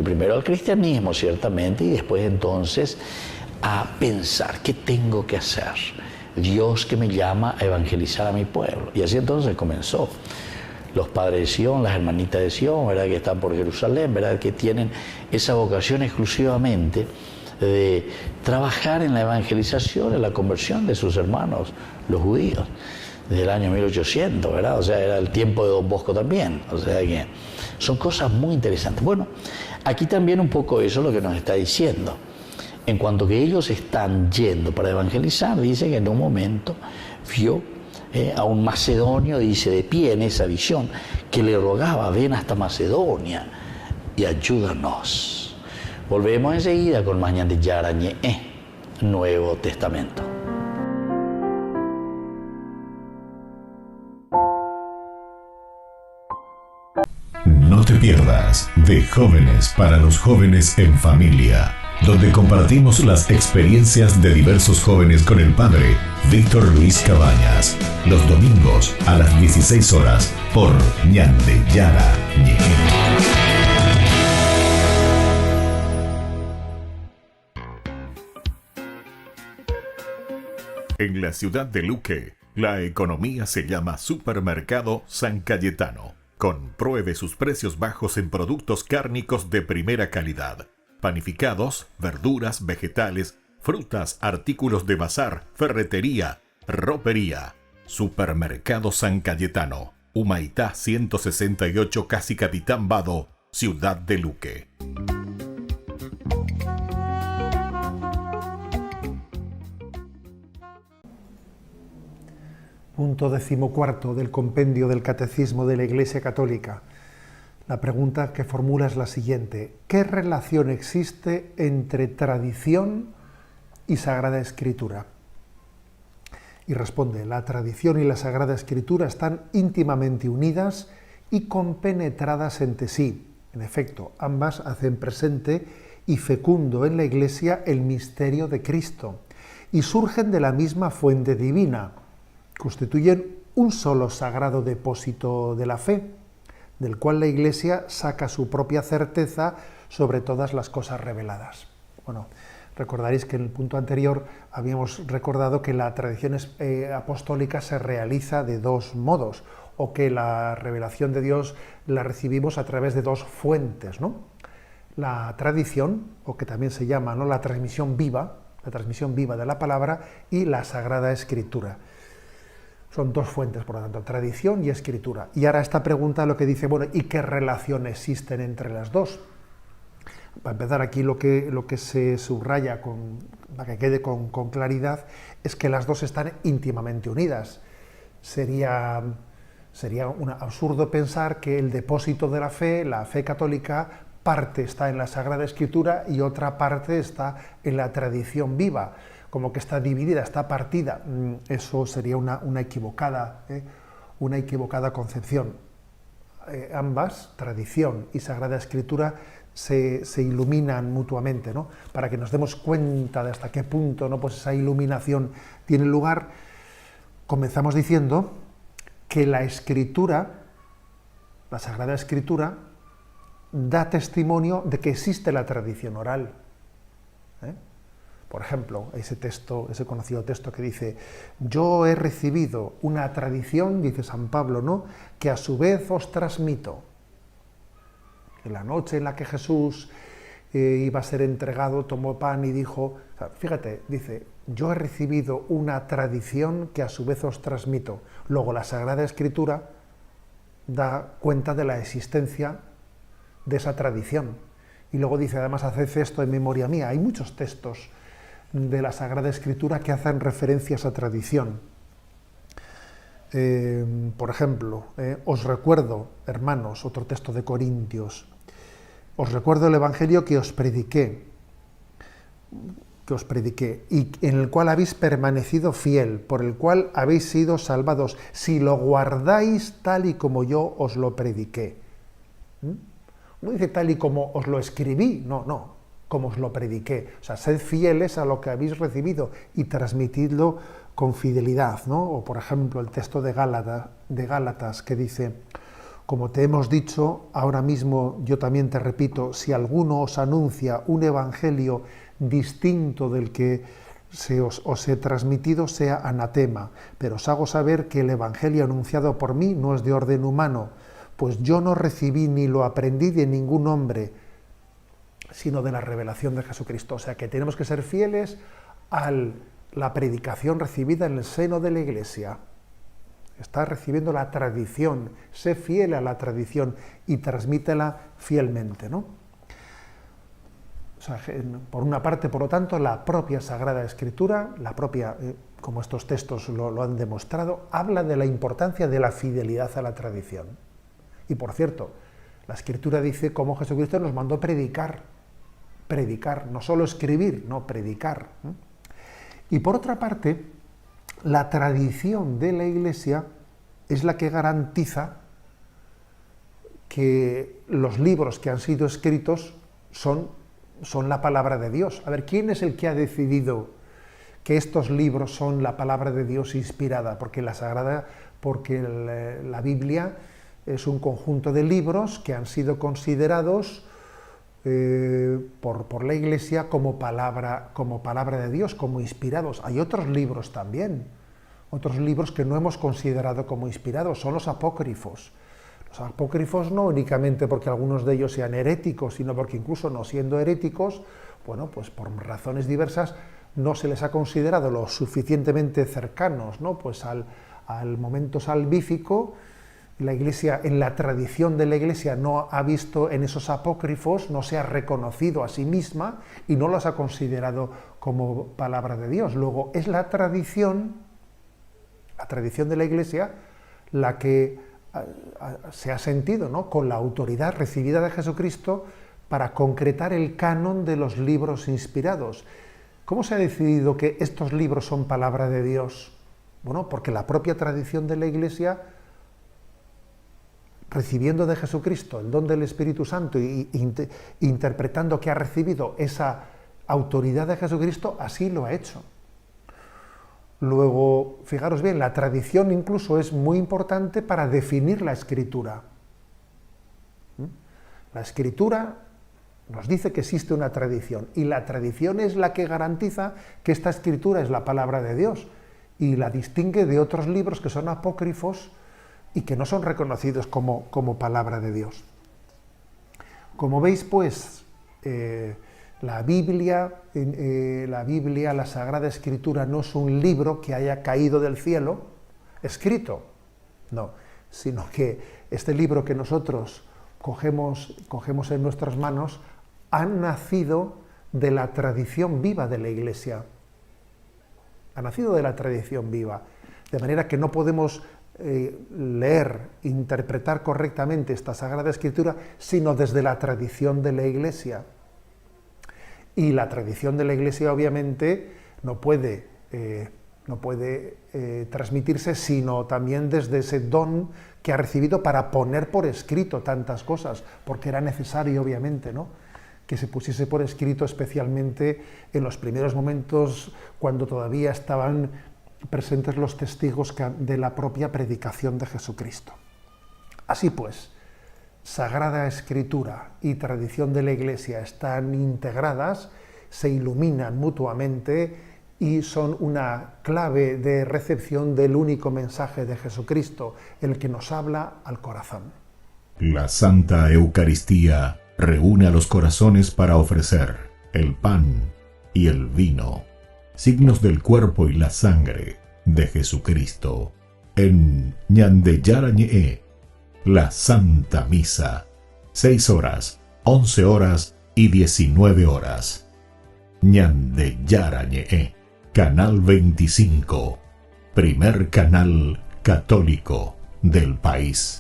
Primero al cristianismo, ciertamente, y después entonces a pensar, ¿qué tengo que hacer? Dios que me llama a evangelizar a mi pueblo. Y así entonces comenzó. Los padres de Sion, las hermanitas de Sion, ¿verdad?, que están por Jerusalén, ¿verdad?, que tienen esa vocación exclusivamente de trabajar en la evangelización, en la conversión de sus hermanos, los judíos, desde el año 1800, ¿verdad? O sea, era el tiempo de Don Bosco también. O sea que son cosas muy interesantes. Bueno, aquí también un poco eso es lo que nos está diciendo. En cuanto que ellos están yendo para evangelizar, dice que en un momento vio a un macedonio, dice, de pie en esa visión, que le rogaba, ven hasta Macedonia y ayúdanos. Volvemos enseguida con más Ñanti Yarañe, Nuevo Testamento. No te pierdas de Jóvenes para los Jóvenes en Familia, donde compartimos las experiencias de diversos jóvenes con el padre Víctor Luis Cabañas, los domingos a las 16 horas por Ñande Yara Ñe. En la ciudad de Luque, la economía se llama Supermercado San Cayetano. Compruebe sus precios bajos en productos cárnicos de primera calidad. panificados, verduras, vegetales, frutas, artículos de bazar, ferretería, ropería. Supermercado San Cayetano, Humaitá 168, Casi Capitán Vado, Ciudad de Luque. Punto 14 del compendio del Catecismo de la Iglesia Católica. La pregunta que formula es la siguiente: ¿qué relación existe entre tradición y Sagrada Escritura? Y responde: la tradición y la Sagrada Escritura están íntimamente unidas y compenetradas entre sí. En efecto, ambas hacen presente y fecundo en la Iglesia el misterio de Cristo y surgen de la misma fuente divina. Constituyen un solo sagrado depósito de la fe, del cual la Iglesia saca su propia certeza sobre todas las cosas reveladas. Bueno, recordaréis que en el punto anterior habíamos recordado que la tradición apostólica se realiza de dos modos, o que la revelación de Dios la recibimos a través de dos fuentes, ¿no? La tradición, o que también se llama, ¿no?, la transmisión viva de la palabra, y la Sagrada Escritura. Son dos fuentes, por lo tanto, tradición y escritura. Y ahora esta pregunta lo que dice, bueno, ¿y qué relación existen entre las dos? Para empezar, aquí lo que se subraya, para que quede con claridad, es que las dos están íntimamente unidas. Sería un absurdo pensar que el depósito de la fe católica, parte está en la Sagrada Escritura y otra parte está en la tradición viva, como que está dividida, está partida. Eso sería una equivocada concepción. Ambas, tradición y Sagrada Escritura, se iluminan mutuamente, ¿no? Para que nos demos cuenta de hasta qué punto, ¿no?, pues esa iluminación tiene lugar. Comenzamos diciendo que la Escritura, la Sagrada Escritura, da testimonio de que existe la tradición oral. Por ejemplo, ese conocido texto que dice: yo he recibido una tradición, dice San Pablo, ¿no?, que a su vez os transmito. En la noche en la que Jesús iba a ser entregado, tomó pan y dijo, fíjate, dice, yo he recibido una tradición que a su vez os transmito. Luego la Sagrada Escritura da cuenta de la existencia de esa tradición. Y luego dice, además, haced esto en memoria mía. Hay muchos textos de la Sagrada Escritura que hacen referencia a esa tradición. Por ejemplo, os recuerdo, hermanos, otro texto de Corintios, os recuerdo el Evangelio que os prediqué, y en el cual habéis permanecido fiel, por el cual habéis sido salvados, si lo guardáis tal y como yo os lo prediqué. No dice tal y como os lo escribí, no, como os lo prediqué. O sea, sed fieles a lo que habéis recibido y transmitidlo con fidelidad, ¿no? O, por ejemplo, el texto de Gálatas que dice, como te hemos dicho, ahora mismo yo también te repito, si alguno os anuncia un evangelio distinto del que os he transmitido, sea anatema, pero os hago saber que el evangelio anunciado por mí no es de orden humano, pues yo no recibí ni lo aprendí de ningún hombre, sino de la revelación de Jesucristo. O sea que tenemos que ser fieles a la predicación recibida en el seno de la Iglesia. Está recibiendo la tradición, sé fiel a la tradición y transmítela fielmente, ¿no? O sea, por una parte, por lo tanto, la propia Sagrada Escritura, como estos textos lo han demostrado, habla de la importancia de la fidelidad a la tradición. Y por cierto, la Escritura dice cómo Jesucristo nos mandó predicar, no solo escribir, no, predicar. Y por otra parte, la tradición de la Iglesia es la que garantiza que los libros que han sido escritos son la palabra de Dios. A ver, ¿quién es el que ha decidido que estos libros son la palabra de Dios inspirada? Porque la Biblia es un conjunto de libros que han sido considerados por la Iglesia como palabra de Dios, como inspirados. Hay otros libros también, otros libros que no hemos considerado como inspirados, son los apócrifos. Los apócrifos no únicamente porque algunos de ellos sean heréticos, sino porque incluso no siendo heréticos, bueno, pues por razones diversas no se les ha considerado lo suficientemente cercanos, ¿no? Pues al momento salvífico. La Iglesia, en la tradición de la Iglesia, no ha visto en esos apócrifos, no se ha reconocido a sí misma y no los ha considerado como palabra de Dios. Luego es la tradición de la Iglesia, la que se ha sentido, ¿no?, con la autoridad recibida de Jesucristo para concretar el canon de los libros inspirados. ¿Cómo se ha decidido que estos libros son palabra de Dios? Bueno, porque la propia tradición de la Iglesia, recibiendo de Jesucristo el don del Espíritu Santo y interpretando que ha recibido esa autoridad de Jesucristo, así lo ha hecho. Luego, fijaros bien, la tradición incluso es muy importante para definir la Escritura. La Escritura nos dice que existe una tradición, y la tradición es la que garantiza que esta Escritura es la palabra de Dios, y la distingue de otros libros que son apócrifos y que no son reconocidos como palabra de Dios. Como veis, pues, la Biblia, la Sagrada Escritura, no es un libro que haya caído del cielo, escrito, no, sino que este libro que nosotros cogemos en nuestras manos ha nacido de la tradición viva de la Iglesia. Ha nacido de la tradición viva, de manera que no podemos leer, interpretar correctamente esta Sagrada Escritura, sino desde la tradición de la Iglesia. Y la tradición de la Iglesia, obviamente, no puede transmitirse sino también desde ese don que ha recibido para poner por escrito tantas cosas, porque era necesario, obviamente, ¿no?, que se pusiese por escrito, especialmente en los primeros momentos, cuando todavía estaban presentes los testigos de la propia predicación de Jesucristo. Así pues, Sagrada Escritura y tradición de la Iglesia están integradas, se iluminan mutuamente y son una clave de recepción del único mensaje de Jesucristo, el que nos habla al corazón. La Santa Eucaristía reúne a los corazones para ofrecer el pan y el vino, signos del cuerpo y la sangre de Jesucristo. En Ñande Yarañe, la Santa Misa, 6 horas, 11 horas y 19 horas. Ñande Yarañe, Canal 25, primer canal católico del país.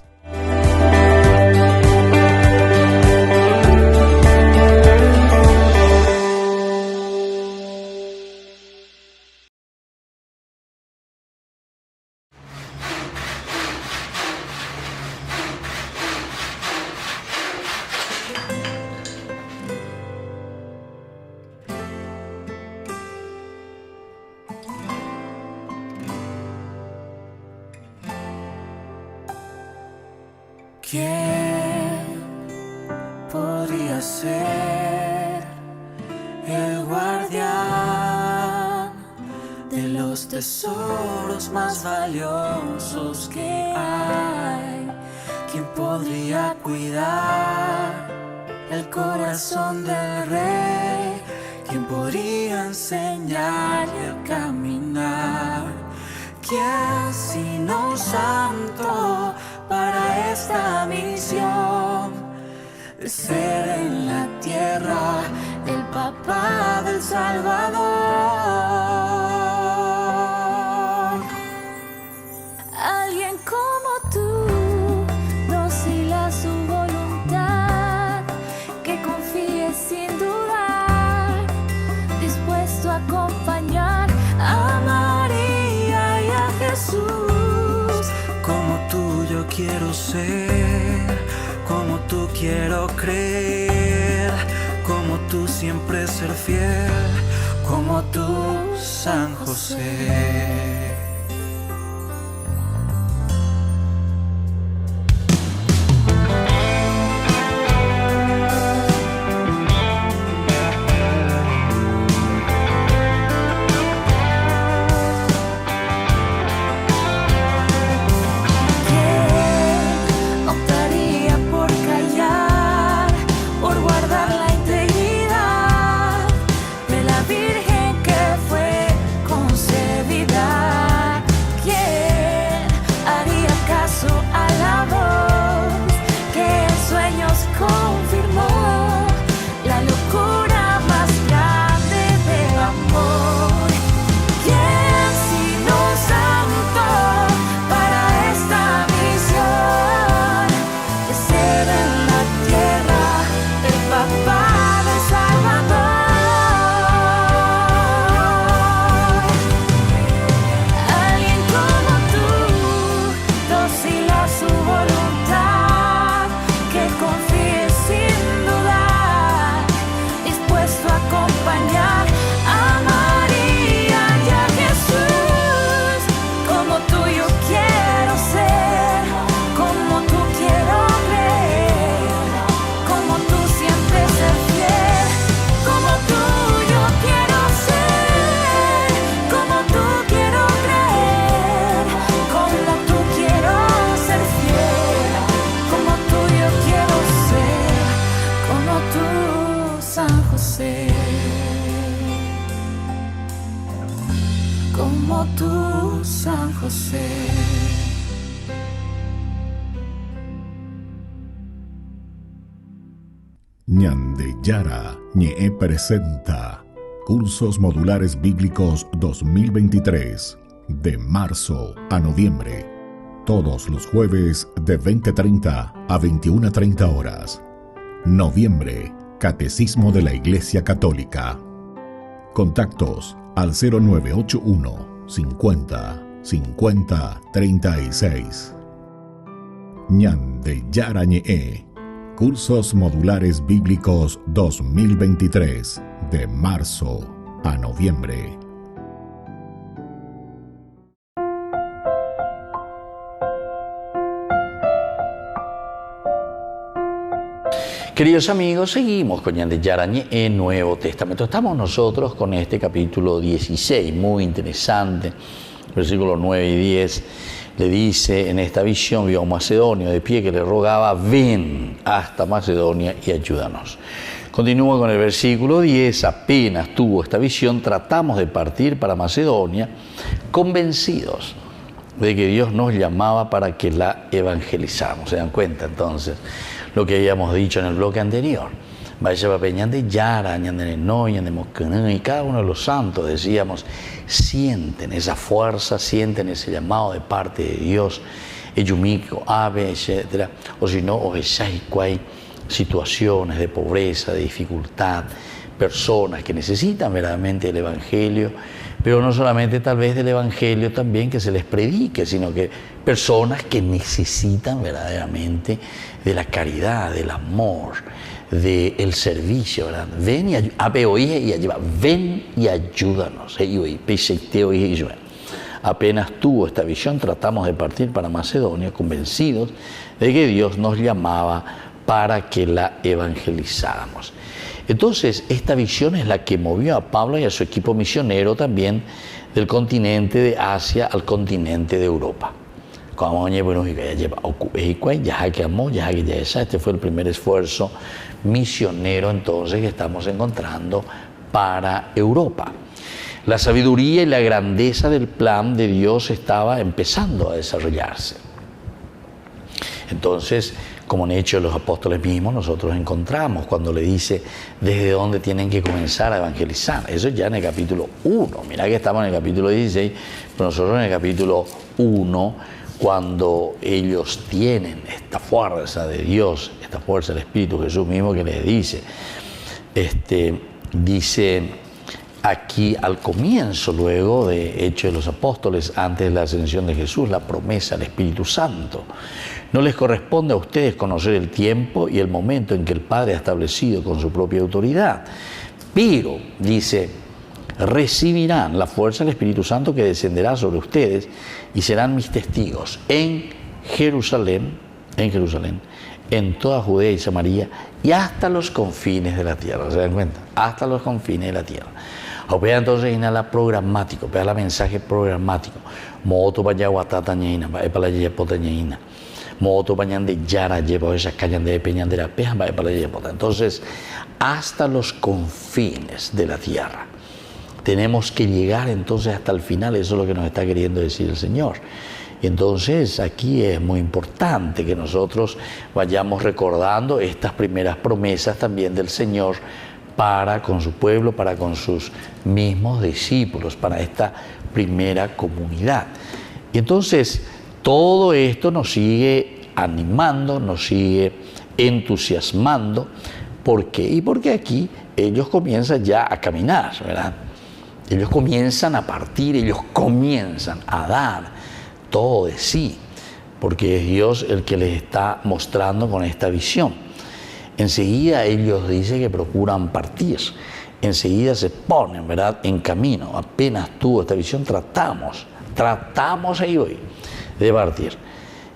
¿Quién podría ser el guardián de los tesoros más valiosos que hay? ¿Quién podría cuidar el corazón del rey? ¿Quién podría enseñarle a caminar? ¿Quién sino un santo para esta misión de ser en la tierra el papá del Salvador? Alguien como tú, dócil a su voluntad, que confíe sin dudar, dispuesto a acompañar a María y a Jesús. Como tú yo quiero ser, como tú quiero creer, como tú siempre ser fiel, como tú, San José. Optaría como tú, San José. Ñande Yara Ñe presenta Cursos Modulares Bíblicos 2023, de marzo a noviembre, todos los jueves de 20:30 a 21:30 horas. Noviembre, Catecismo de la Iglesia Católica. Contactos al 0981 50 50 36. Ñande Yara Ñe, Cursos Modulares Bíblicos 2023, de marzo a noviembre. Queridos amigos, seguimos con Ñande Yara Ñe Nuevo Testamento. Estamos nosotros con este capítulo 16, muy interesante. Versículos 9 y 10 le dice: en esta visión vio a un macedonio de pie que le rogaba: ven hasta Macedonia y ayúdanos. Continúa con el versículo 10: apenas tuvo esta visión, tratamos de partir para Macedonia, convencidos de que Dios nos llamaba para que la evangelizáramos. ¿Se dan cuenta entonces lo que habíamos dicho en el bloque anterior? Ñande Yara, Ñande No, Ñande Mocaná, y cada uno de los santos, decíamos, sienten esa fuerza, sienten ese llamado de parte de Dios, Eyumiko, Ave, etc. O si no, hay situaciones de pobreza, de dificultad, personas que necesitan verdaderamente el Evangelio, pero no solamente tal vez del Evangelio también que se les predique, sino que personas que necesitan verdaderamente de la caridad, del amor, del servicio, ¿verdad? Ven y ayúdanos. Apenas tuvo esta visión, tratamos de partir para Macedonia, convencidos de que Dios nos llamaba para que la evangelizáramos. Entonces, esta visión es la que movió a Pablo y a su equipo misionero también del continente de Asia al continente de Europa. Este fue el primer esfuerzo misionero entonces que estamos encontrando para Europa. La sabiduría y la grandeza del plan de Dios estaba empezando a desarrollarse. Entonces, como en Hechos de los Apóstoles mismos, nosotros encontramos cuando le dice desde dónde tienen que comenzar a evangelizar. Eso ya en el capítulo 1. Mirá que estamos en el capítulo 16, pero nosotros en el capítulo 1, cuando ellos tienen esta fuerza de Dios, esta fuerza del Espíritu Jesús mismo que les dice, dice aquí al comienzo, luego de Hechos de los Apóstoles, antes de la ascensión de Jesús, la promesa del Espíritu Santo. No les corresponde a ustedes conocer el tiempo y el momento en que el Padre ha establecido con su propia autoridad, pero, dice, recibirán la fuerza del Espíritu Santo que descenderá sobre ustedes y serán mis testigos en Jerusalén, en toda Judea y Samaria y hasta los confines de la tierra. ¿Se dan cuenta? Hasta los confines de la tierra. Opera entonces inhala programático, opera la mensaje programático. Moto vaya guatata ñeina, va para la yepota ñeina. Moto bañan de Yara lleva esas callan de peñandera peja, va para la yepota. Entonces, hasta los confines de la tierra. Tenemos que llegar entonces hasta el final, eso es lo que nos está queriendo decir el Señor. Y entonces aquí es muy importante que nosotros vayamos recordando estas primeras promesas también del Señor para con su pueblo, para con sus mismos discípulos, para esta primera comunidad. Y entonces todo esto nos sigue animando, nos sigue entusiasmando. ¿Por qué? Y porque aquí ellos comienzan ya a caminar, ¿verdad? Ellos comienzan a partir, ellos comienzan a dar todo de sí, porque es Dios el que les está mostrando con esta visión. Enseguida ellos dicen que procuran partir, enseguida se ponen, ¿verdad?, en camino. Apenas tuvo esta visión, tratamos ahí hoy de partir.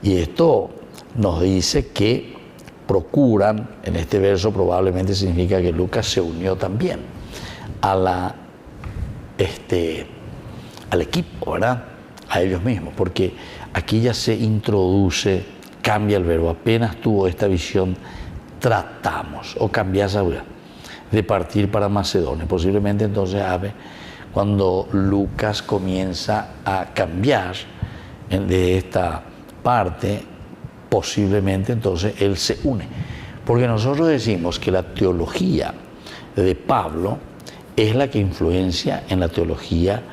Y esto nos dice que procuran, en este verso probablemente significa que Lucas se unió también al equipo, ¿verdad?, a ellos mismos, porque aquí ya se introduce, cambia el verbo, apenas tuvo esta visión, tratamos, o cambias ahora, de partir para Macedonia. Posiblemente entonces, cuando Lucas comienza a cambiar de esta parte, posiblemente entonces él se une. Porque nosotros decimos que la teología de Pablo es la que influencia en la teología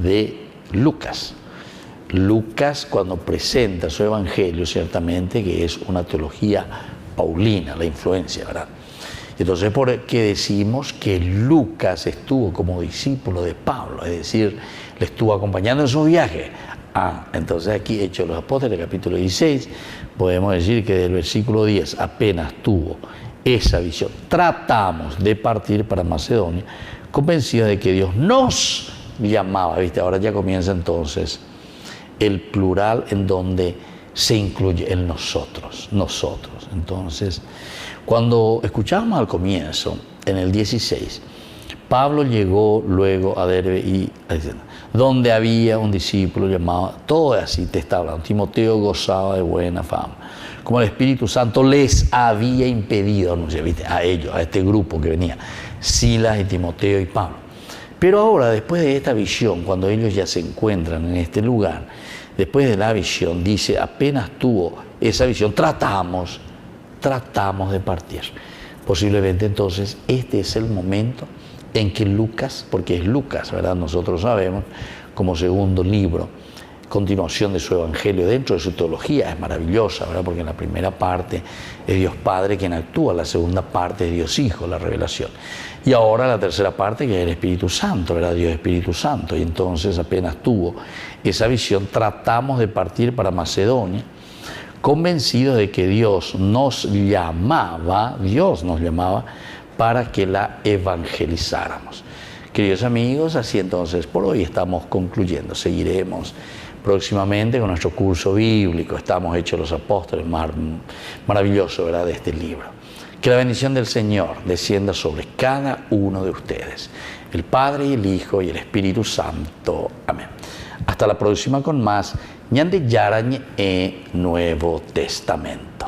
de Lucas. Lucas, cuando presenta su evangelio, ciertamente que es una teología paulina, la influencia, ¿verdad? Entonces, ¿por qué decimos que Lucas estuvo como discípulo de Pablo? Es decir, le estuvo acompañando en su viaje. Entonces aquí, Hechos de los Apóstoles, capítulo 16, podemos decir que del versículo 10 apenas tuvo esa visión. Tratamos de partir para Macedonia, convencidos de que Dios nos llamaba, ¿viste? Ahora ya comienza entonces el plural en donde se incluye el nosotros. Entonces, cuando escuchábamos al comienzo, en el 16, Pablo llegó luego a Derbe y donde había un discípulo llamado, todo así te está hablando, Timoteo gozaba de buena fama, como el Espíritu Santo les había impedido anunciar, ¿viste? A ellos, a este grupo que venía, Silas y Timoteo y Pablo. Pero ahora, después de esta visión, cuando ellos ya se encuentran en este lugar, después de la visión, dice, apenas tuvo esa visión, tratamos de partir. Posiblemente entonces este es el momento en que Lucas, porque es Lucas, ¿verdad? Nosotros sabemos, como segundo libro, continuación de su evangelio, dentro de su teología, es maravillosa, ¿verdad? Porque en la primera parte es Dios Padre quien actúa, la segunda parte es Dios Hijo, la revelación. Y ahora la tercera parte, que es el Espíritu Santo, ¿verdad? Dios Espíritu Santo. Y entonces apenas tuvo esa visión, tratamos de partir para Macedonia, convencidos de que Dios nos llamaba para que la evangelizáramos. Queridos amigos, así entonces por hoy estamos concluyendo. Seguiremos próximamente con nuestro curso bíblico. Estamos Hechos los Apóstoles, maravilloso, ¿verdad?, de este libro. Que la bendición del Señor descienda sobre cada uno de ustedes, el Padre y el Hijo y el Espíritu Santo. Amén. Hasta la próxima con más Ñande Yarañe Nuevo Testamento.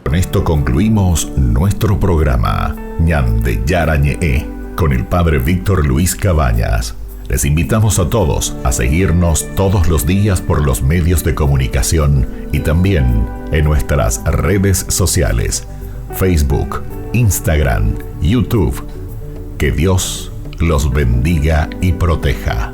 Con esto concluimos nuestro programa Ñande Yarañe con el Padre Víctor Luis Cabañas. Les invitamos a todos a seguirnos todos los días por los medios de comunicación y también en nuestras redes sociales, Facebook, Instagram, YouTube. Que Dios los bendiga y proteja.